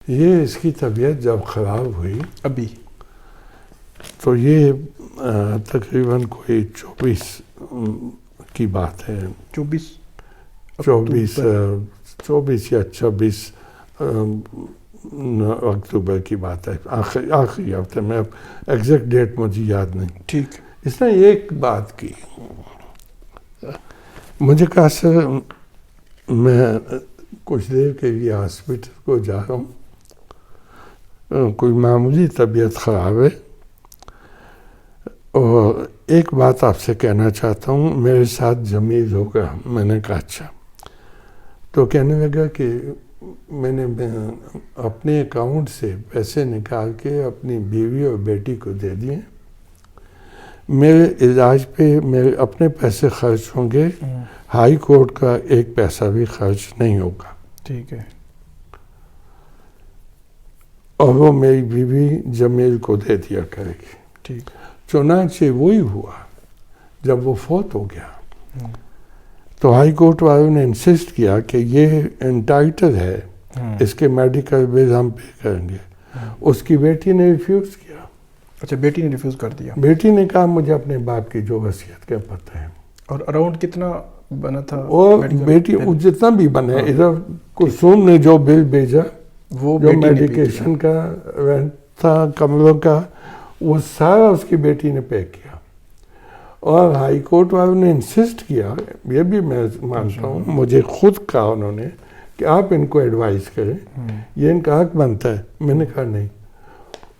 یہ اس کی طبیعت جب خراب ہوئی ابھی تو یہ تقریباً کوئی 24 کی بات ہے، 24 یا 26 اکتوبر کی بات ہے، آخری ہفتے میں، اب ایگزیکٹ ڈیٹ مجھے یاد نہیں. ٹھیک. اس نے ایک بات کی، مجھے کہا سر میں کچھ دیر کے لیے ہاسپٹل کو جا رہا ہوں، کوئی معمولی طبیعت خراب ہے، اور ایک بات آپ سے کہنا چاہتا ہوں، میرے ساتھ جمیل ہوگا. میں نے کہا اچھا. تو کہنے لگا کہ میں نے اپنے اکاؤنٹ سے پیسے نکال کے اپنی بیوی اور بیٹی کو دے دیے، میرے علاج پہ میرے اپنے پیسے خرچ ہوں گے، ہائی کورٹ کا ایک پیسہ بھی خرچ نہیں ہوگا. ٹھیک ہے. اور وہ میری بیوی جمیل کو دے دیا کرے گی. ٹھیک. چنانچہ وہی ہوا. جب وہ فوت ہو گیا تو ہائی کورٹ والوں نے انسسٹ کیا کہ یہ انٹائٹل ہے، اس کے میڈیکل بل ہم پے کریں گے. اس کی بیٹی نے ریفیوز کیا. اچھا، بیٹی نے ریفیوز کر دیا. بیٹی نے کہا مجھے اپنے باپ کی جو وصیت کا پتہ ہے. اور اراؤنڈ کتنا بنا تھا؟ اور بیٹی جتنا بھی بنا، ادھر کلثوم نے جو بل بھیجا، وہ جو میڈیکیشن کا رینٹ تھا، کمروں کا، وہ سارا اس کی بیٹی نے پے کیا. اور ہائی کورٹ والوں نے انسسٹ کیا، یہ بھی میں مانتا ہوں، مجھے خود کہا انہوں نے کہ آپ ان کو ایڈوائز کریں، یہ ان کا حق بنتا ہے. میں نے کہا نہیں،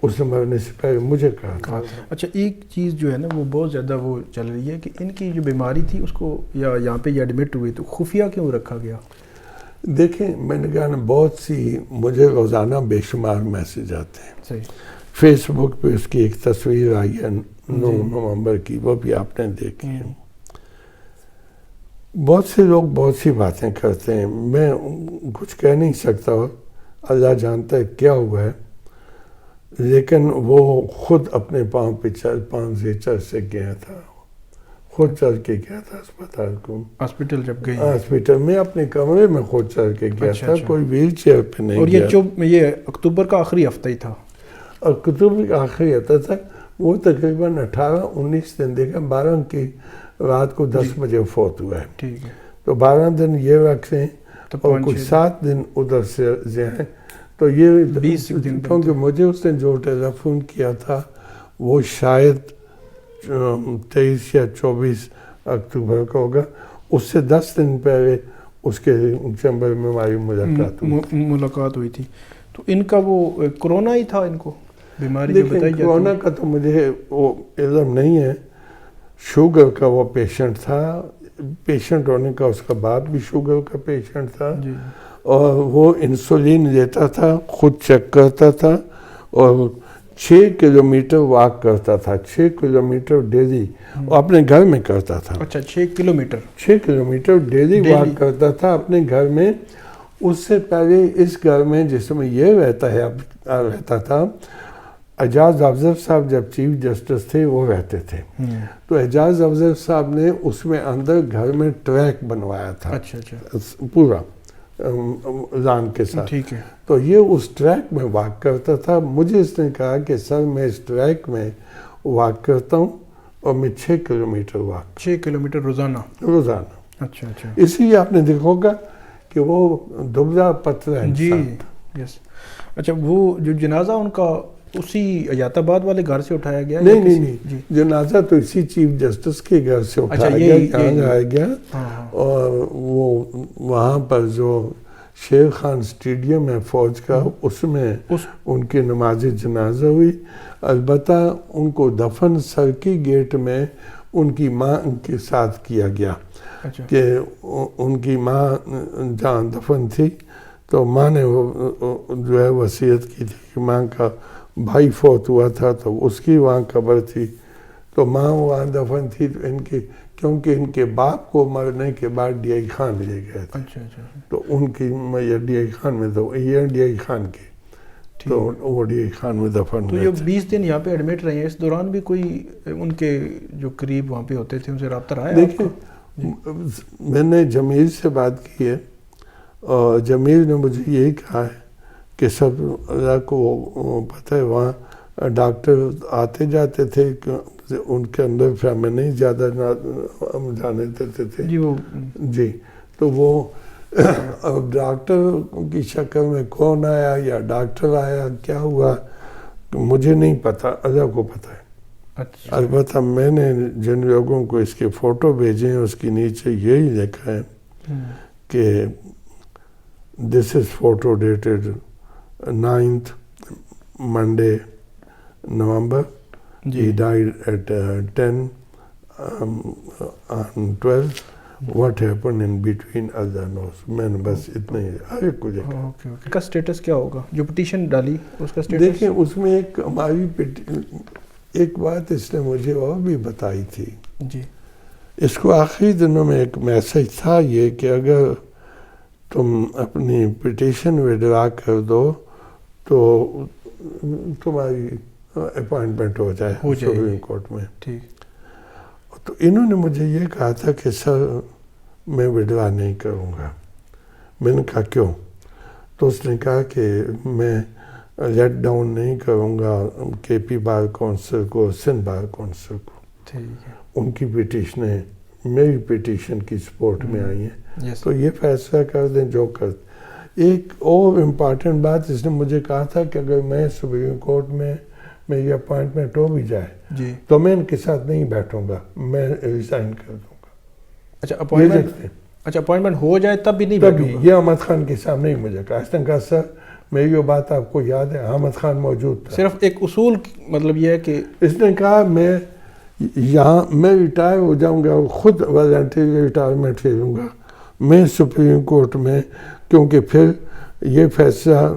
اس نے مرنے سے پہلے مجھے کہا. اچھا، ایک چیز جو ہے نا وہ بہت زیادہ وہ چل رہی ہے کہ ان کی جو بیماری تھی اس کو، یا یہاں پہ یہ ایڈمٹ ہوئی تو خفیہ کیوں رکھا گیا؟ دیکھیں، میں نے کہا نا، بہت سی مجھے روزانہ بے شمار میسج آتے ہیں. صحیح. فیس بک پہ اس کی ایک تصویر آئی ہے 9 نومبر کی، وہ بھی آپ نے دیکھی ہے. بہت سے لوگ بہت سی باتیں کرتے ہیں، میں کچھ کہہ نہیں سکتا، اللہ جانتا ہے کیا ہوا ہے. لیکن وہ خود اپنے پاؤں پہ چل سے گیا تھا، خود چل کے گیا تھا اسپتال کو. ہاسپٹل جب گئے؟ ہاسپٹل میں اپنے کمرے میں خود چل کے گیا تھا. کوئی ویل چیئر پہ نہیں گیا. اور یہ اکتوبر کا آخری ہفتہ ہی تھا. اکتوبر کا آخری ہفتہ تھا. وہ تقریباً 18-19 دن، دیکھا 12 کی رات کو 10 بجے فوت ہوا ہے. ٹھیک ہے. تو 12 دن یہ رکھیں اور کچھ 7 دن ادھر سے ہیں، تو یہ 20 دن. کیونکہ مجھے اس نے جو ٹیلی فون کیا تھا وہ شاید 23 یا 24 اکتوبر کا ہوگا. اس سے 10 دن پہلے اس کے چیمبر میں ہماری ملاقات ہوئی تھی. تو ان کا وہ کرونا ہی تھا، ان کو بیماری جو بتائی جاتی ہے؟ کرونا کا تو مجھے وہ علم نہیں ہے. شوگر کا وہ پیشنٹ تھا، پیشنٹ ہونے کا اس کا باپ بھی شوگر کا پیشنٹ تھا. اور وہ انسولین لیتا تھا، خود چیک کرتا تھا، اور 6 کلومیٹر واک کرتا تھا، 6 کلومیٹر ڈیلی اپنے گھر میں کرتا تھا. اچھا، 6 کلومیٹر ڈیلی واک کرتا تھا اپنے گھر میں. اس سے پہلے اس گھر میں جس میں یہ رہتا تھا، اعجاز افضل صاحب جب چیف جسٹس تھے وہ رہتے تھے. تو اعجاز افضل صاحب نے اس میں اندر گھر میں ٹریک بنوایا تھا. اچھا. پورا لان کے ساتھ. ٹھیک ہے. تو یہ اس ٹریک میں واک کرتا تھا. مجھے اس نے کہا کہ سر میں اس ٹریک میں واک کرتا ہوں اور میں 6 کلومیٹر واک. 6 کلومیٹر روزانہ. اچھا. اسی لیے آپ نے دیکھا ہوگا کہ وہ دبلا پتلا ہے. جی یس. اچھا، وہ جو جنازہ ان کا اسی حیات آباد والے گھر سے اٹھایا گیا؟ نہیں، جنازہ تو اسی چیف جسٹس کے گھر سے اٹھایا گیا، یہاں لایا گیا. اور وہ وہاں پر جو شیر خان اسٹیڈیم ہے فوج کا، اس میں ان کی نماز جنازہ ہوئی. البتہ ان کو دفن سرکی گیٹ میں ان کی ماں کے ساتھ کیا گیا. کہ ان کی ماں جہاں دفن تھی، تو ماں نے جو ہے وصیت کی تھی کہ ماں کا بھائی فوت ہوا تھا تو اس کی وہاں قبر تھی، تو ماں وہاں دفن تھی. تو ان کی، کیونکہ ان کے باپ کو مرنے کے بعد ڈی آئی خان لے گئے تھے. تو ان کی ڈی آئی خان میں، تو یہ ڈی آئی خان کی، تو وہ ڈی آئی خان میں دفن ہوئے. تو یہ 20 دن یہاں پہ ایڈمٹ رہے ہیں، اس دوران بھی کوئی ان کے جو قریب وہاں پہ ہوتے تھے ان سے رابطہ رہا ہے؟ دیکھیں، میں نے جمیل سے بات کی ہے، اور جمیل نے مجھے یہی کہا ہے کہ سب اللہ کو پتہ ہے وہاں ڈاکٹر آتے جاتے تھے، ان کے اندر فیمنی زیادہ ہم جانے دیتے تھے جی، تو وہ اب ڈاکٹر کی شکل میں کون آیا یا ڈاکٹر آیا کیا ہوا مجھے نہیں پتا، اللہ کو پتہ ہے۔ البتہ میں نے جن لوگوں کو اس کے فوٹو بھیجے ہیں اس کے نیچے یہی لکھا ہے کہ this is photo dated 9th Monday November. He died at 10 on 12. What happened in between Allah knows. میں نے بس اتنا ہی ہر ایک کو دیکھا۔ اس کا سٹیٹس کیا ہوگا جو پٹیشن ڈالی اس کا سٹیٹس؟ دیکھیں اس میں ایک ہماری ایک بات اس نے مجھے اور بھی بتائی تھی جی، اس کو آخری دنوں میں ایک میسج تھا یہ کہ اگر تم اپنی پٹیشن وڈرا کر دو تو تمہاری اپوائنٹمنٹ ہو جائے سپریم کورٹ میں۔ ٹھیک، تو انہوں نے مجھے یہ کہا تھا کہ سر میں وڈرا نہیں کروں گا۔ میں نے کہا کیوں؟ تو اس نے کہا کہ میں لیٹ ڈاؤن نہیں کروں گا کے پی بار کونسل کو، سندھ بار کونسل کو۔ ٹھیک ہے، ان کی پٹیشنیں میری پٹیشن کی سپورٹ میں آئی ہیں، تو یہ فیصلہ کر دیں جو کر۔ ایک اور امپارٹنٹ بات اس نے مجھے کہا تھا کہ اگر میں سپریم کورٹ میں میری اپوائنٹمنٹ ہو بھی جائے جی تو میں ان کے ساتھ نہیں بیٹھوں گا، میں ریزائن کر دوں گا۔ اچھا اپوائنٹمنٹ ہو جائے تب بھی نہیں بیٹھوں گا؟ یہ احمد خان کے سامنے ہی مجھے کہا، اس نے کہا سر میری وہ بات آپ کو یاد ہے احمد خان موجود تھا۔ صرف ایک اصول مطلب یہ ہے کہ اس نے کہا میں یہاں میں ریٹائر ہو جاؤں گا، خود والنٹری ریٹائرمنٹ لے لوں گا میں سپریم کورٹ میں، کیونکہ پھر یہ فیصلہ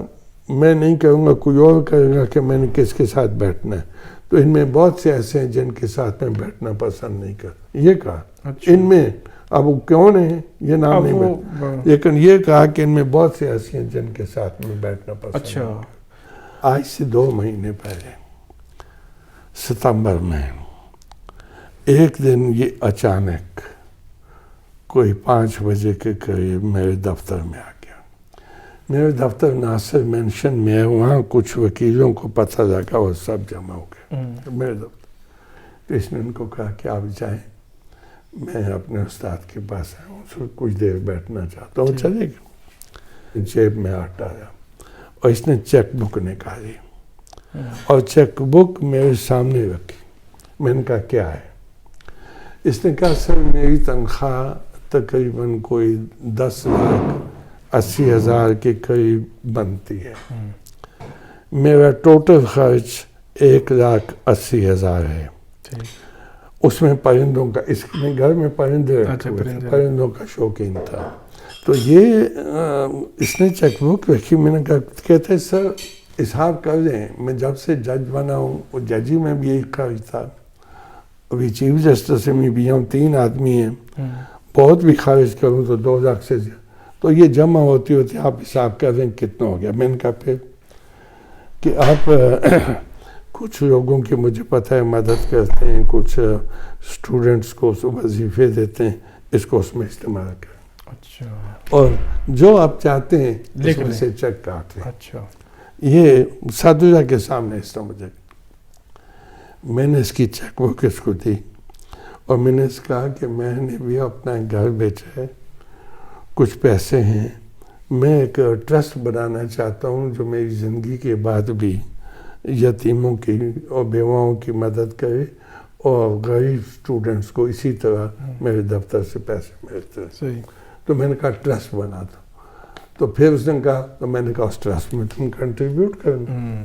میں نہیں کروں گا، کوئی اور کرے گا کہ میں نے کس کے ساتھ بیٹھنا ہے، تو ان میں بہت سے ایسے ہیں جن کے ساتھ میں بیٹھنا پسند نہیں کرتا، یہ کہا۔ ان میں اب وہ کون ہیں یہ نام نہیں بیٹھا، لیکن یہ کہا کہ ان میں بہت سے ایسے ہیں جن کے ساتھ میں بیٹھنا پسند نہیں کرتا۔ آج سے 2 مہینے پہلے ستمبر میں ایک دن یہ اچانک کوئی 5 بجے کے قریب میرے دفتر میں آ گیا۔ میرے دفتر ناصر مینشن میں ہے، وہاں کچھ وکیلوں کو پتہ لگا وہ سب جمع ہو گئے میرے دفتر۔ تو اس نے ان کو کہا کہ آپ جائیں، میں اپنے استاد کے پاس آیا ہوں، کچھ دیر بیٹھنا چاہتا ہوں، چلے گا۔ جیب میں ہاتھ ڈالا اور اس نے چیک بک نکالی اور چیک بک میرے سامنے رکھی۔ میں نے کہا کیا ہے؟ اس نے کہا سر میری تنخواہ تقریباً کوئی 10,80,000 کے قریب بنتی ہے، میرا ٹوٹل خرچ 1,80,000 ہے، اس میں پرندوں کا، اس میں گھر میں پرندے رکھے ہوئے تھے، پرندوں کا شوقین تھا۔ تو یہ اس نے چیک بک رکھی، میں نے کہا کہتے سر حساب کر لیں، میں جب سے جج بنا ہوں، وہ ججی میں بھی یہی خرچ تھا، ابھی چیف جسٹس میں بھی ہم 3 آدمی ہیں، بہت بھی خارج کروں تو 2 لاکھ سے زیادہ، تو یہ جمع ہوتی آپ حساب کر دیں کتنا ہو گیا۔ میں نے کہا پھر کہ آپ کچھ لوگوں کی مجھے پتہ ہے مدد کرتے ہیں، کچھ اسٹوڈنٹس کو وظیفے دیتے ہیں، اس کو اس میں استعمال کریں، اچھا، اور جو آپ چاہتے ہیں اس میں سے چیک کاٹ لیں۔ اچھا، یہ سادھوجا کے سامنے اس طرح مجھے، میں نے اس کی چیک بک اس کو دی اور میں نے اس کہا کہ میں نے بھی اپنا گھر بیچا ہے، کچھ پیسے ہیں، میں ایک ٹرسٹ بنانا چاہتا ہوں جو میری زندگی کے بعد بھی یتیموں کی اور بیواؤں کی مدد کرے اور غریب اسٹوڈنٹس کو اسی طرح میرے دفتر سے پیسے ملتے ہیں۔ تو میں نے کہا ٹرسٹ بنا دو، تو پھر اس نے کہا، تو میں نے کہا اس ٹرسٹ میں تم کنٹریبیوٹ کرنا،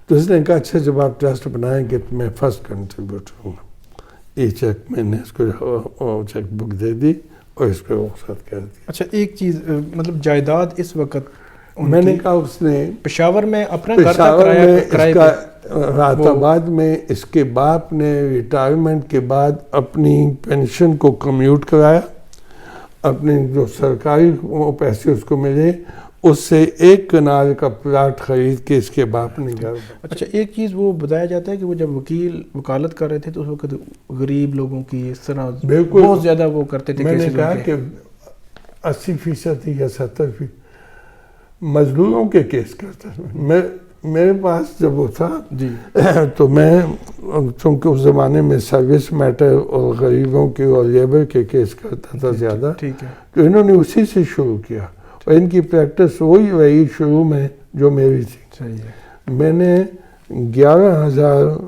تو اس نے کہا اچھا جب آپ ٹرسٹ بنائیں گے تو میں فرسٹ کنٹریبیوٹ ہوں گا۔ یہ چیک میں نے اس کو چیک بک دے دی اور اس پہ رخصت کر دی۔ اچھا ایک چیز مطلب جائیداد اس وقت میں نے کہا اس نے پشاور میں اپنا گھر کرایہ رات آباد میں، اس کے باپ نے ریٹائرمنٹ کے بعد اپنی پینشن کو کمیوٹ کرایا، اپنے جو سرکاری پیسے اس کو ملے اس سے 1 کنال کا پلاٹ خرید کے اس کے باپ نے گھر۔ اچھا ایک چیز وہ بتایا جاتا ہے کہ وہ جب وکیل وکالت کر رہے تھے تو اس وقت غریب لوگوں کی اس طرح بہت زیادہ وہ کرتے تھے۔ میں نے کہا کہ 80% یا 70%، مظلوموں کے کیس کرتا تھا. میرے پاس جب وہ تھا جی تو میں چونکہ اس زمانے میں سروس میٹر اور غریبوں کے اور لیبر کے کیس کرتا تھا زیادہ, ٹھیک ہے, تو انہوں نے اسی سے شروع کیا اور ان کی پریکٹس وہی رہی شروع میں جو میری تھی. صحیح ہے. میں نے 11,000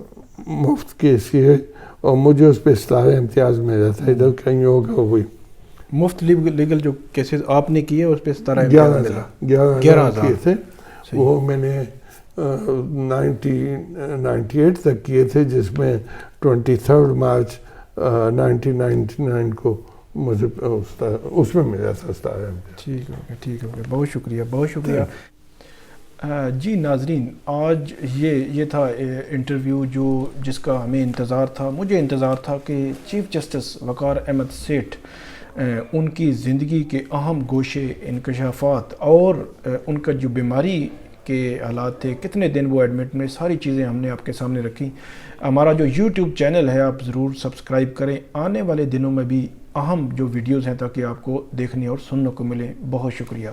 مفت کیس کیے اور مجھے اس پہ 17 امتیاز ملا تھا. ادھر کہیں ہوگا ہوئی مفت لیگل جو کیسز آپ نے کیے اس پہ 17 امتیاز ملا. 11,000 کیے تھے. وہ میں نے 1998 تک کیے تھے, جس میں 23 مارچ 1999 کو مجھے اس میں ملا تھا 17 امتیاز. ٹھیک ہے, ٹھیک ہے, بہت شکریہ, بہت شکریہ. جی ناظرین, آج یہ تھا انٹرویو جس کا ہمیں انتظار تھا. مجھے انتظار تھا کہ چیف جسٹس وقار احمد سیٹھ ان کی زندگی کے اہم گوشے, انکشافات اور ان کا جو بیماری کے حالات تھے, کتنے دن وہ ایڈمٹ میں, ساری چیزیں ہم نے آپ کے سامنے رکھی. ہمارا جو یوٹیوب چینل ہے آپ ضرور سبسکرائب کریں. آنے والے دنوں میں بھی اہم جو ویڈیوز ہیں تاکہ آپ کو دیکھنے اور سننے کو ملیں. بہت شکریہ.